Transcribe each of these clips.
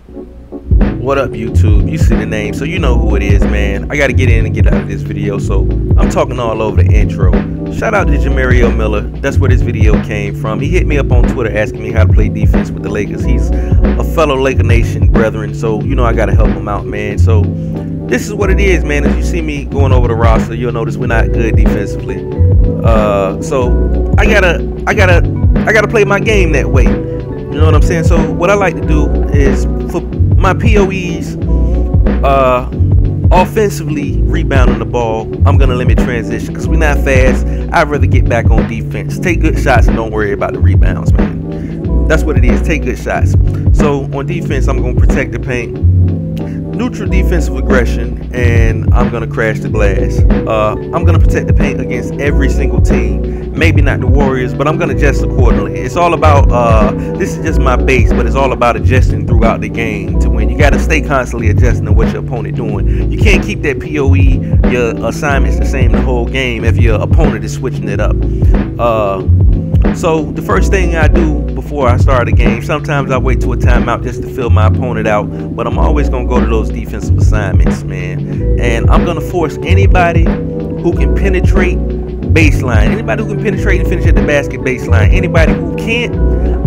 What up, YouTube? You see the name, so you know who it is, man. I gotta get in and get out of this video, so I'm talking all over the intro. Shout out to Jamario Miller. That's where this video came from. He hit me up on Twitter asking me how to play defense with the Lakers. He's a fellow Laker Nation brethren, so you know I gotta help him out, man. So this is what it is, man. As you see me going over the roster, you'll notice we're not good defensively. So I gotta play my game that way. You know what I'm saying? So what I like to do is for my POEs, offensively rebounding the ball, I'm gonna limit transition because we're not fast. I'd rather get back on defense, take good shots, and don't worry about the rebounds, man. That's what it is. Take good shots. So on defense, I'm gonna protect the paint, neutral defensive aggression, and I'm gonna crash the glass. I'm gonna protect the paint against every single team. Maybe not the Warriors, but I'm gonna adjust accordingly. It's all about this is just my base, but it's all about adjusting throughout the game to win. You gotta stay constantly adjusting to what your opponent doing. You can't keep that POE, your assignments the same the whole game if your opponent is switching it up. So the first thing I do before I start a game, sometimes I wait to a timeout just to fill my opponent out, but I'm always gonna go to those defensive assignments, man. And I'm gonna force anybody who can penetrate baseline, anybody who can penetrate and finish at the basket baseline, anybody who can't,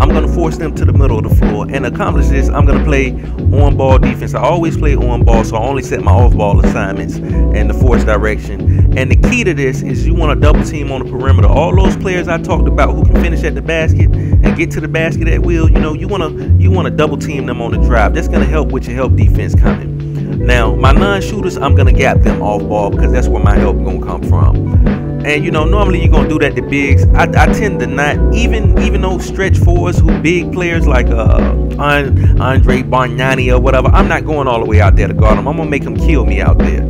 I'm going to force them to the middle of the floor. And to accomplish this, I'm going to play on-ball defense. I always play on-ball, so I only set my off-ball assignments and the force direction. And the key to this is you want to double team on the perimeter. All those players I talked about who can finish at the basket and get to the basket at will, you know, you want to double team them on the drive. That's going to help with your help defense coming. Now, my non-shooters, I'm going to gap them off-ball because that's where my help going to come from. And you know, normally you're gonna do that to bigs. I tend to not, even those stretch fours who big players like Andre Bargnani or whatever. I'm not going all the way out there to guard him. I'm gonna make him kill me out there.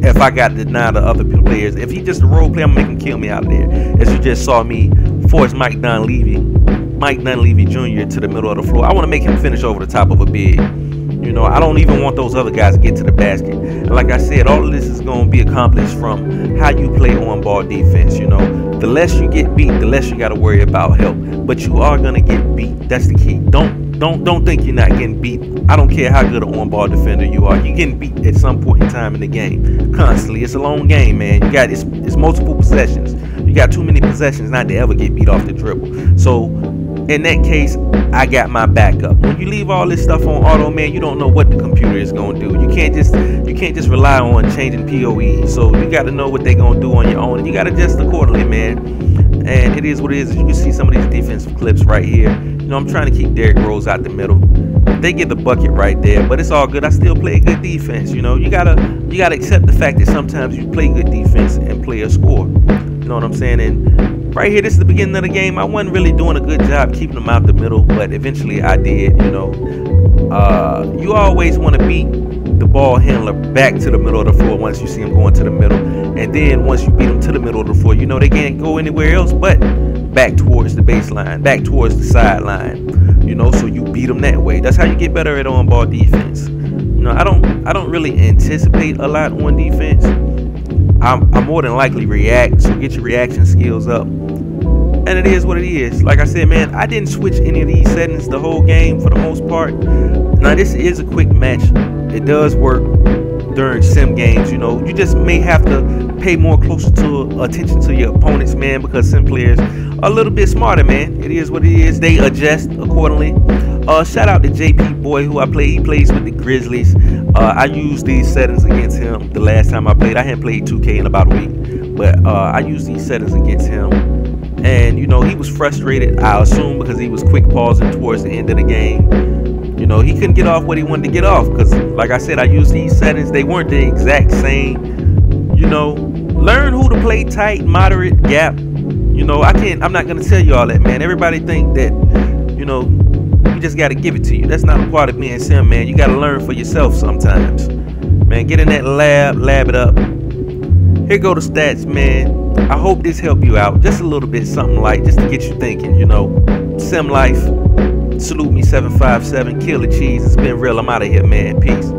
If I got to deny the other players, if he's just a role player, I'm gonna make him kill me out there. As you just saw me force Mike Dunleavy Jr. to the middle of the floor. I want to make him finish over the top of a big. You know, I don't even want those other guys to get to the basket. And like I said, all of this is going to be accomplished from how you play on-ball defense. You know, the less you get beat, the less you got to worry about help. But you are going to get beat. That's the key. Don't think you're not getting beat. I don't care how good an on-ball defender you are. You're getting beat at some point in time in the game. Constantly. It's a long game, man. You got it's multiple possessions. You got too many possessions not to ever get beat off the dribble. So in that case, I got my backup. When you leave all this stuff on auto, man, you don't know what the computer is gonna do. You can't just rely on changing POE. So you got to know what they're gonna do on your own, and you got to adjust accordingly, man. And it is what it is. You can see some of these defensive clips right here. You know, I'm trying to keep Derrick Rose out the middle. They get the bucket right there, but it's all good. I still play good defense. You know, you gotta accept the fact that sometimes you play good defense and play a score. You know what I'm saying? And right here, this is the beginning of the game. I wasn't really doing a good job keeping them out the middle, but eventually I did. You know, you always want to beat the ball handler back to the middle of the floor once you see him going to the middle, and then once you beat them to the middle of the floor, you know they can't go anywhere else but back towards the baseline, back towards the sideline. You know, so you beat them that way. That's how you get better at on-ball defense. You know, I don't really anticipate a lot on defense. I more than likely react, so get your reaction skills up. And it is what it is. Like I said, man, I didn't switch any of these settings the whole game for the most part. Now, this is a quick match. It does work during sim games, you know. You just may have to pay more closer attention to your opponents, man, because sim players are a little bit smarter, man. It is what it is. They adjust accordingly. Shout out to JP Boy, who I play. He plays with the Grizzlies. I used these settings against him the last time I played. I hadn't played 2K in about a week, but I used these settings against him. And, you know, he was frustrated, I assume, because he was quick pausing towards the end of the game. You know, he couldn't get off what he wanted to get off because, like I said, I used these settings. They weren't the exact same. You know, learn who to play tight, moderate, gap. You know, I'm not going to tell you all that, man. Everybody think that, you know, you just got to give it to you. That's not a part of being sim, man. You got to learn for yourself sometimes. Man, get in that lab it up. Here go the stats, man. I hope this helped you out just a little bit, something light, just to get you thinking, you know. Sim life. Salute me 757. Kill the cheese. It's been real. I'm out of here, man. Peace.